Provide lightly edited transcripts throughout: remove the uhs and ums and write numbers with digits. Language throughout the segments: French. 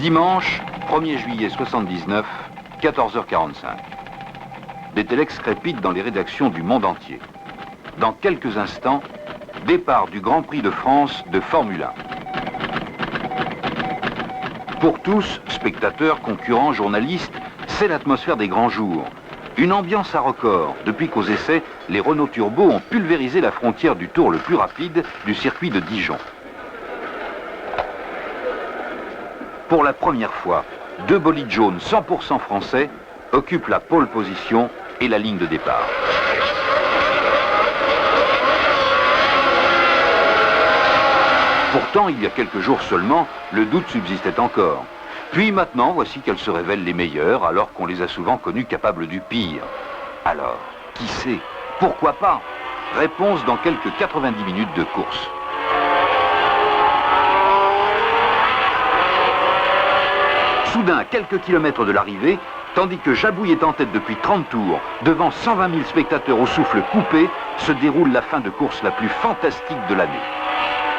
Dimanche, 1er juillet 79, 14h45. Des téléx crépitent dans les rédactions du monde entier. Dans quelques instants, départ du Grand Prix de France de Formule 1. Pour tous, spectateurs, concurrents, journalistes, c'est l'atmosphère des grands jours. Une ambiance à record, depuis qu'aux essais, les Renault Turbo ont pulvérisé la frontière du tour le plus rapide du circuit de Dijon. Pour la première fois, deux bolides jaunes 100% français occupent la pole position et la ligne de départ. Pourtant, il y a quelques jours seulement, le doute subsistait encore. Puis maintenant, voici qu'elles se révèlent les meilleures, alors qu'on les a souvent connues capables du pire. Alors, qui sait? Pourquoi pas? Réponse dans quelques 90 minutes de course. Soudain, à quelques kilomètres de l'arrivée, tandis que Jabouille est en tête depuis 30 tours, devant 120 000 spectateurs au souffle coupé, se déroule la fin de course la plus fantastique de l'année.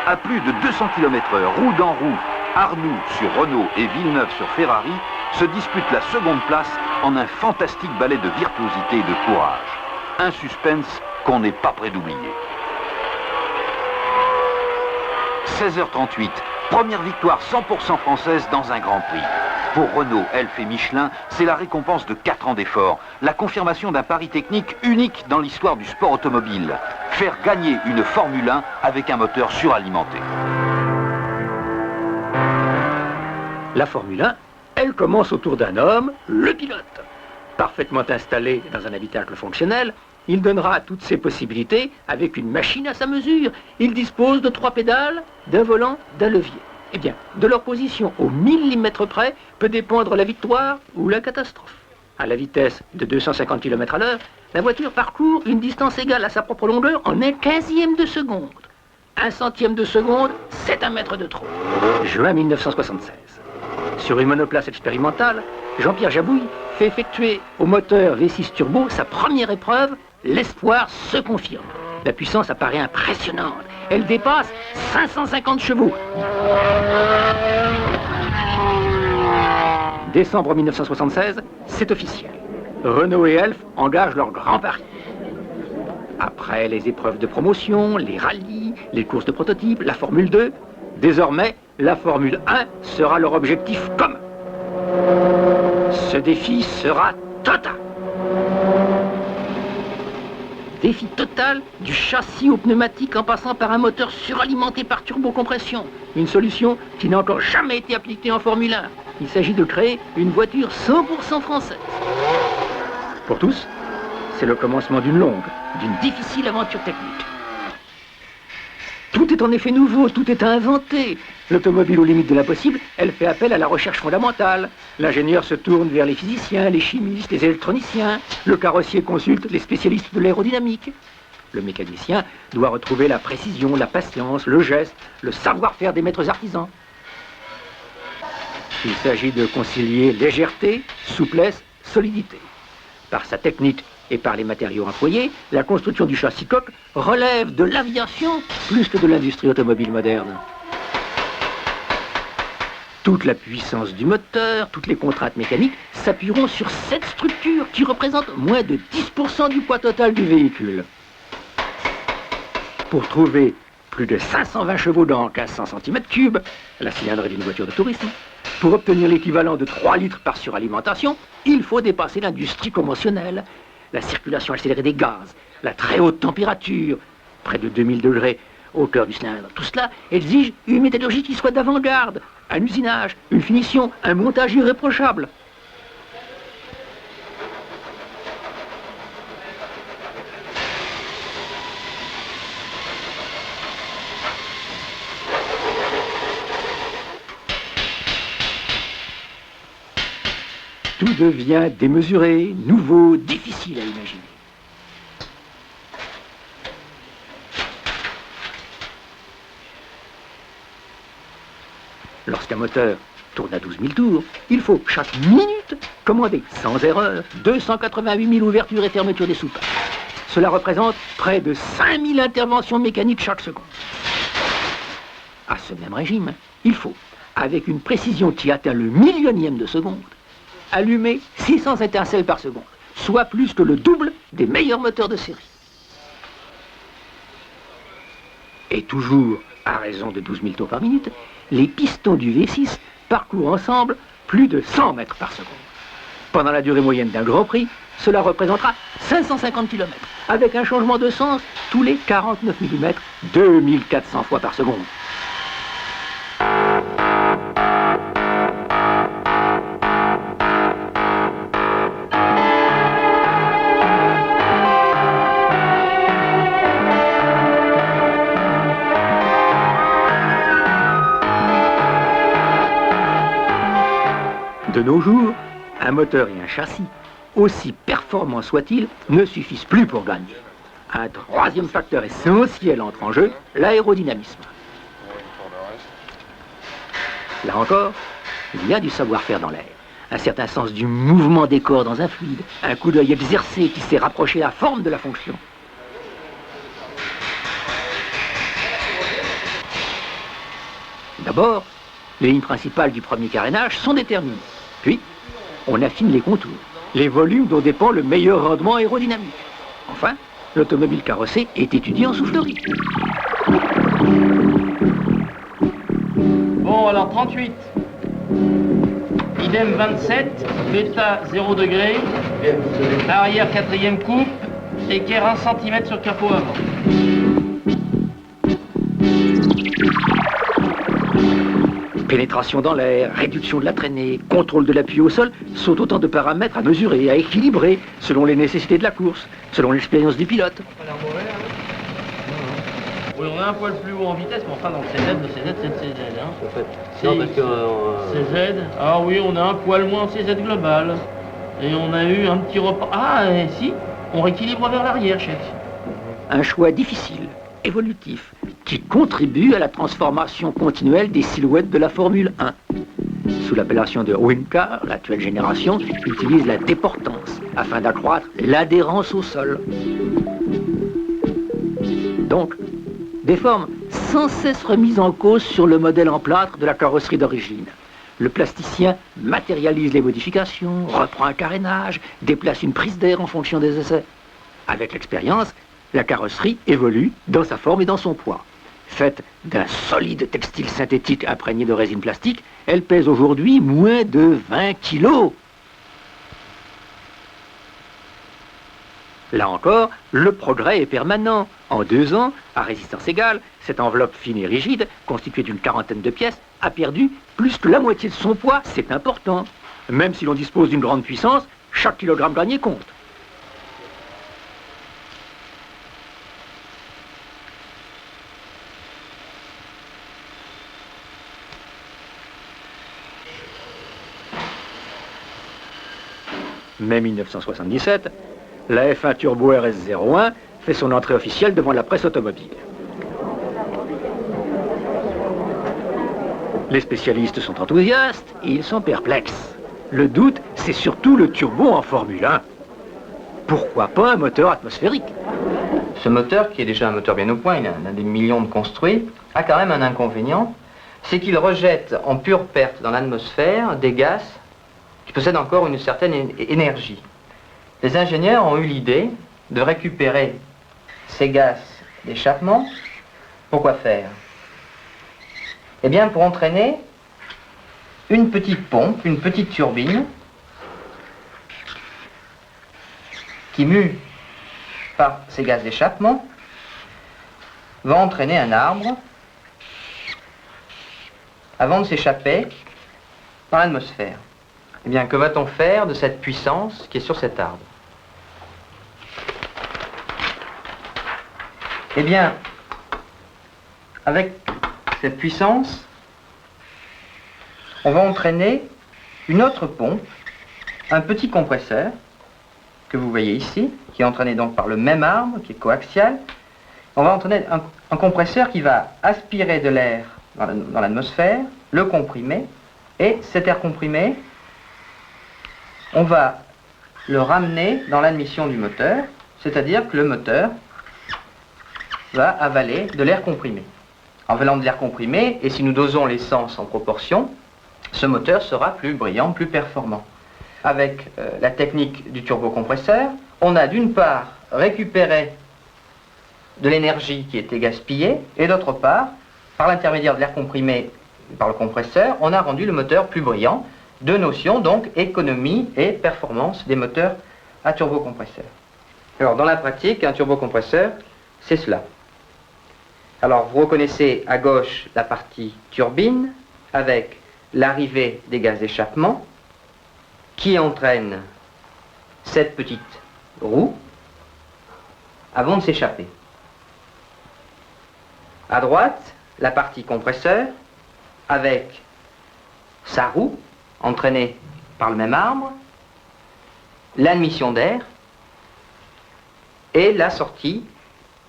À plus de 200 km/h, roue dans roue, Arnoux sur Renault et Villeneuve sur Ferrari se disputent la seconde place en un fantastique ballet de virtuosité et de courage. Un suspense qu'on n'est pas près d'oublier. 16h38, première victoire 100% française dans un Grand Prix. Pour Renault, Elf et Michelin, c'est la récompense de 4 ans d'efforts, la confirmation d'un pari technique unique dans l'histoire du sport automobile. Faire gagner une Formule 1 avec un moteur suralimenté. La Formule 1, elle commence autour d'un homme, le pilote. Parfaitement installé dans un habitacle fonctionnel, il donnera toutes ses possibilités avec une machine à sa mesure. Il dispose de 3 pédales, d'un volant, d'un levier. Eh bien, de leur position au millimètre près peut dépendre la victoire ou la catastrophe. À la vitesse de 250 km/h, la voiture parcourt une distance égale à sa propre longueur en 1/15e de seconde. 1 centième de seconde, c'est 1 mètre de trop. Juin 1976. Sur une monoplace expérimentale, Jean-Pierre Jabouille fait effectuer au moteur V6 Turbo sa première épreuve. L'espoir se confirme. La puissance apparaît impressionnante. Elle dépasse 550 chevaux. Décembre 1976, c'est officiel. Renault et Elf engagent leur grand pari. Après les épreuves de promotion, les rallyes, les courses de prototypes, la Formule 2, désormais, la Formule 1 sera leur objectif commun. Ce défi sera total. Défi total du châssis au pneumatique en passant par un moteur suralimenté par turbocompression. Une solution qui n'a encore jamais été appliquée en Formule 1. Il s'agit de créer une voiture 100% française. Pour tous, c'est le commencement d'une longue, d'une difficile aventure technique. Tout est en effet nouveau, tout est à inventer. L'automobile aux limites de l'impossible, elle fait appel à la recherche fondamentale. L'ingénieur se tourne vers les physiciens, les chimistes, les électroniciens. Le carrossier consulte les spécialistes de l'aérodynamique. Le mécanicien doit retrouver la précision, la patience, le geste, le savoir-faire des maîtres artisans. Il s'agit de concilier légèreté, souplesse, solidité. Par sa technique et par les matériaux employés, la construction du châssis-coque relève de l'aviation plus que de l'industrie automobile moderne. Toute la puissance du moteur, toutes les contraintes mécaniques s'appuieront sur cette structure qui représente moins de 10% du poids total du véhicule. Pour trouver plus de 520 chevaux dans 1500 cm3, la cylindrée d'une voiture de tourisme, pour obtenir l'équivalent de 3 litres par suralimentation, il faut dépasser l'industrie conventionnelle. La circulation accélérée des gaz, la très haute température, près de 2000 degrés au cœur du cylindre. Tout cela exige une métallurgie qui soit d'avant-garde, un usinage, une finition, un montage irréprochable. Tout devient démesuré, nouveau, difficile à imaginer. Lorsqu'un moteur tourne à 12 000 tours, il faut chaque minute commander sans erreur 288 000 ouvertures et fermetures des soupapes. Cela représente près de 5 000 interventions mécaniques chaque seconde. À ce même régime, il faut, avec une précision qui atteint le millionième de seconde, allumer 600 étincelles par seconde, soit plus que le double des meilleurs moteurs de série. Et toujours à raison de 12 000 tours par minute, les pistons du V6 parcourent ensemble plus de 100 mètres par seconde. Pendant la durée moyenne d'un Grand Prix, cela représentera 550 km, avec un changement de sens tous les 49 mm, 2400 fois par seconde. De nos jours, un moteur et un châssis, aussi performants soient-ils, ne suffisent plus pour gagner. Un troisième facteur essentiel entre en jeu, l'aérodynamisme. Là encore, il y a du savoir-faire dans l'air, un certain sens du mouvement des corps dans un fluide, un coup d'œil exercé qui sait rapprocher la forme de la fonction. D'abord, les lignes principales du premier carénage sont déterminées. Puis, on affine les contours, les volumes dont dépend le meilleur rendement aérodynamique. Enfin, l'automobile carrossée est étudiée en soufflerie. Bon, alors 38. Idem 27, bêta 0 degré, arrière 4e coupe, équerre 1 cm sur capot avant. Pénétration dans l'air, réduction de la traînée, contrôle de l'appui au sol sont autant de paramètres à mesurer, à équilibrer, selon les nécessités de la course, selon l'expérience du pilote. Oui, on a un poil plus haut en vitesse, mais enfin dans le CZ, c'est le CZ. Hein. En fait. Non, parce que... CZ, ah oui, on a un poil moins en CZ global. Et on a eu un petit repas. Ah, et si, on rééquilibre vers l'arrière, chef. Un choix difficile, évolutif, qui contribue à la transformation continuelle des silhouettes de la Formule 1. Sous l'appellation de Wing-Car, l'actuelle génération utilise la déportance afin d'accroître l'adhérence au sol. Donc, des formes sans cesse remises en cause sur le modèle en plâtre de la carrosserie d'origine. Le plasticien matérialise les modifications, reprend un carénage, déplace une prise d'air en fonction des essais. Avec l'expérience, la carrosserie évolue dans sa forme et dans son poids. Faite d'un solide textile synthétique imprégné de résine plastique, elle pèse aujourd'hui moins de 20 kilos. Là encore, le progrès est permanent. En 2 ans, à résistance égale, cette enveloppe fine et rigide, constituée d'une 40aine de pièces, a perdu plus que la moitié de son poids. C'est important. Même si l'on dispose d'une grande puissance, chaque kilogramme gagné compte. Mai 1977, la F1 Turbo RS01 fait son entrée officielle devant la presse automobile. Les spécialistes sont enthousiastes et ils sont perplexes. Le doute, c'est surtout le turbo en Formule 1. Pourquoi pas un moteur atmosphérique? Ce moteur, qui est déjà un moteur bien au point, il en a des millions de construits, a quand même un inconvénient, c'est qu'il rejette en pure perte dans l'atmosphère des gaz qui possèdent encore une certaine énergie. Les ingénieurs ont eu l'idée de récupérer ces gaz d'échappement. Pourquoi faire? Eh bien, pour entraîner une petite pompe, une petite turbine, qui, mue par ces gaz d'échappement, va entraîner un arbre avant de s'échapper dans l'atmosphère. Eh bien, que va-t-on faire de cette puissance qui est sur cet arbre? Eh bien, avec cette puissance, on va entraîner une autre pompe, un petit compresseur, que vous voyez ici, qui est entraîné donc par le même arbre, qui est coaxial. On va entraîner un compresseur qui va aspirer de l'air dans l'atmosphère, le comprimer, et cet air comprimé, on va le ramener dans l'admission du moteur, c'est-à-dire que le moteur va avaler de l'air comprimé. enveloppe de l'air comprimé, et si nous dosons l'essence en proportion, ce moteur sera plus brillant, plus performant. Avec la technique du turbocompresseur, on a d'une part récupéré de l'énergie qui était gaspillée, et d'autre part, par l'intermédiaire de l'air comprimé par le compresseur, on a rendu le moteur plus brillant. Deux notions, donc, économie et performance des moteurs à turbocompresseur. Alors, dans la pratique, un turbocompresseur, c'est cela. Alors, vous reconnaissez à gauche la partie turbine, avec l'arrivée des gaz d'échappement, qui entraîne cette petite roue avant de s'échapper. À droite, la partie compresseur, avec sa roue, entraînée par le même arbre, l'admission d'air et la sortie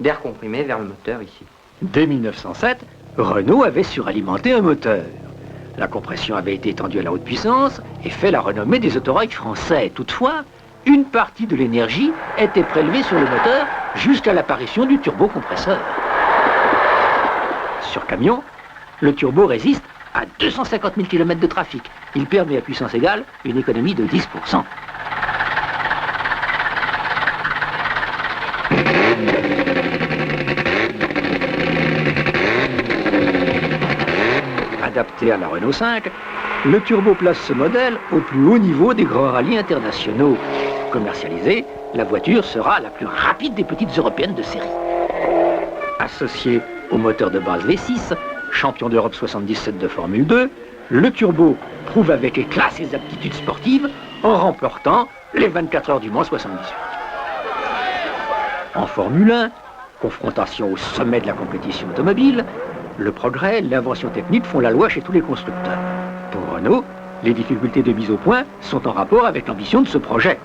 d'air comprimé vers le moteur ici. Dès 1907, Renault avait suralimenté un moteur. La compression avait été étendue à la haute puissance et fait la renommée des autorails français. Toutefois, une partie de l'énergie était prélevée sur le moteur jusqu'à l'apparition du turbocompresseur. Sur camion, le turbo résiste à 250 000 km de trafic. Il permet à puissance égale une économie de 10%. Adapté à la Renault 5, le turbo place ce modèle au plus haut niveau des grands rallyes internationaux. Commercialisée, la voiture sera la plus rapide des petites européennes de série. Associé au moteur de base V6, champion d'Europe 77 de Formule 2, le turbo prouve avec éclat ses aptitudes sportives en remportant les 24 heures du Mans 78. En Formule 1, confrontation au sommet de la compétition automobile, le progrès et l'invention technique font la loi chez tous les constructeurs. Pour Renault, les difficultés de mise au point sont en rapport avec l'ambition de ce projet.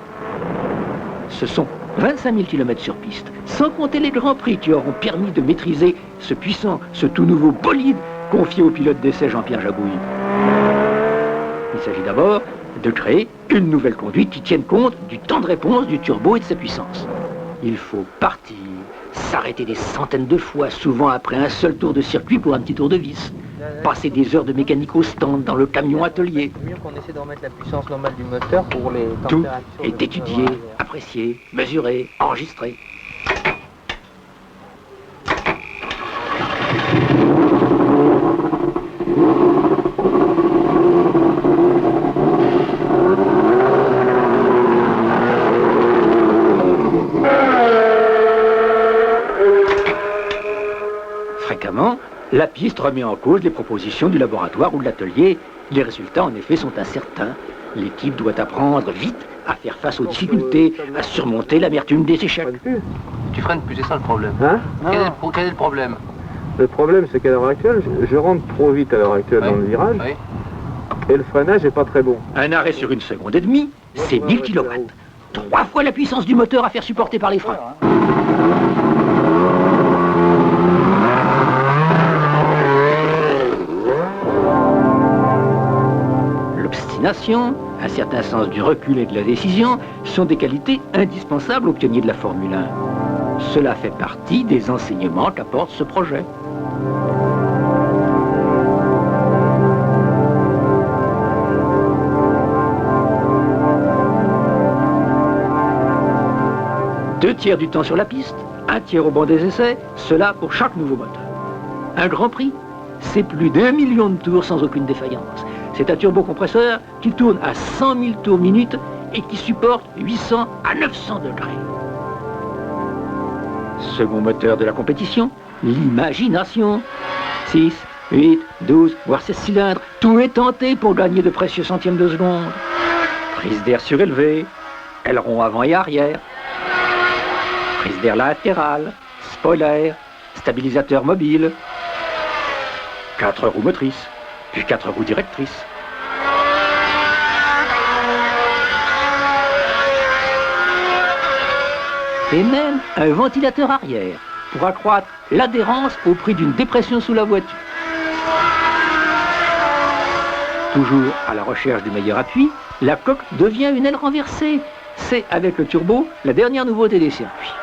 Ce sont 25 000 km sur piste, sans compter les grands prix qui auront permis de maîtriser ce puissant, ce tout nouveau bolide confié au pilote d'essai Jean-Pierre Jabouille. Il s'agit d'abord de créer une nouvelle conduite qui tienne compte du temps de réponse du turbo et de sa puissance. Il faut partir, s'arrêter des centaines de fois, souvent après un seul tour de circuit pour un petit tour de vis. Passer des heures de mécanique au stand dans le camion atelier. C'est mieux qu'on essaie de remettre la puissance normale du moteur pour les Tout températures. est étudié, apprécié, mesuré, enregistré. Fréquemment, la piste remet en cause les propositions du laboratoire ou de l'atelier. Les résultats, en effet, sont incertains. L'équipe doit apprendre vite à faire face aux difficultés, à surmonter l'amertume des échecs. Tu freines plus, c'est ça le problème. Hein? Quel est le problème? Le problème, c'est qu'à l'heure actuelle, je rentre trop vite à l'heure actuelle dans le virage, Oui. et le freinage n'est pas très bon. Un arrêt sur 1 seconde et demie, c'est 1000 km. 3 fois la puissance du moteur à faire supporter par les freins. L'obstination, un certain sens du recul et de la décision sont des qualités indispensables aux pionniers de la Formule 1. Cela fait partie des enseignements qu'apporte ce projet. Deux tiers du temps sur la piste, un tiers au banc des essais, cela pour chaque nouveau moteur. Un Grand Prix, c'est plus d'1 million de tours sans aucune défaillance. C'est un turbocompresseur qui tourne à 100 000 tours minute et qui supporte 800 à 900 degrés. Second moteur de la compétition, l'imagination. 6, 8, 12, voire 16 cylindres, tout est tenté pour gagner de précieux centièmes de seconde. Prise d'air surélevée, aileron avant et arrière, prise d'air latérale, spoiler, stabilisateur mobile, 4 roues motrices, puis 4 roues directrices. Et même un ventilateur arrière pour accroître l'adhérence au prix d'une dépression sous la voiture. Toujours à la recherche du meilleur appui, la coque devient une aile renversée. C'est avec le turbo la dernière nouveauté des circuits.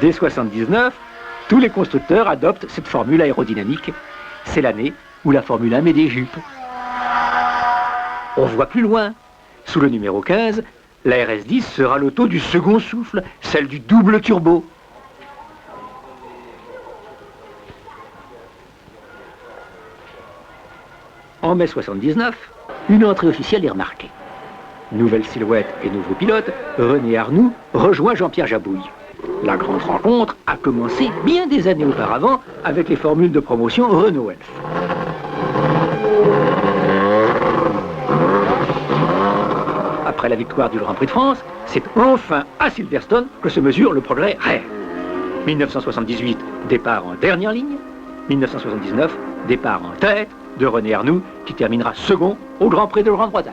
Dès 1979, tous les constructeurs adoptent cette formule aérodynamique. C'est l'année où la Formule 1 met des jupes. On voit plus loin. Sous le numéro 15, la RS10 sera l'auto du second souffle, celle du double turbo. En mai 79, une entrée officielle est remarquée. Nouvelle silhouette et nouveau pilote, René Arnoux rejoint Jean-Pierre Jabouille. La grande rencontre a commencé bien des années auparavant avec les formules de promotion Renault Elf. Après la victoire du Grand Prix de France, c'est enfin à Silverstone que se mesure le progrès réel. 1978, départ en dernière ligne. 1979, départ en tête de René Arnoux, qui terminera second au Grand Prix de Grande-Bretagne.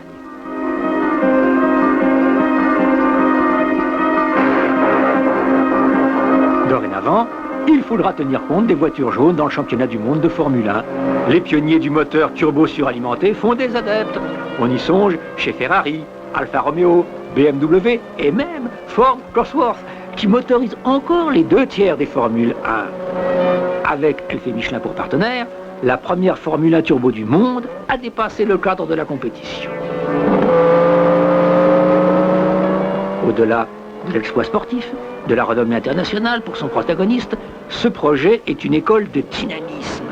Dorénavant, il faudra tenir compte des voitures jaunes dans le championnat du monde de Formule 1. Les pionniers du moteur turbo suralimenté font des adeptes. On y songe chez Ferrari, Alfa Romeo, BMW et même Ford Cosworth, qui motorise encore les 2/3 des Formules 1. Avec Elf et Michelin pour partenaires, la première Formule 1 turbo du monde a dépassé le cadre de la compétition. Au-delà de l'exploit sportif, de la renommée internationale pour son protagoniste, ce projet est une école de dynamisme.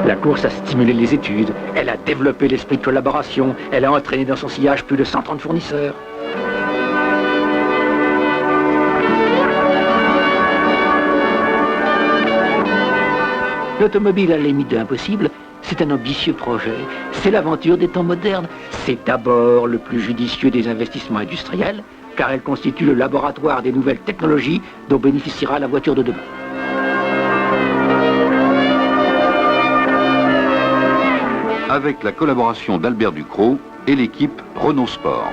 La course a stimulé les études, elle a développé l'esprit de collaboration, elle a entraîné dans son sillage plus de 130 fournisseurs. L'automobile à la limite de l'impossible, c'est un ambitieux projet. C'est l'aventure des temps modernes. C'est d'abord le plus judicieux des investissements industriels, car elle constitue le laboratoire des nouvelles technologies dont bénéficiera la voiture de demain. Avec la collaboration d'Albert Ducrot et l'équipe Renault Sport.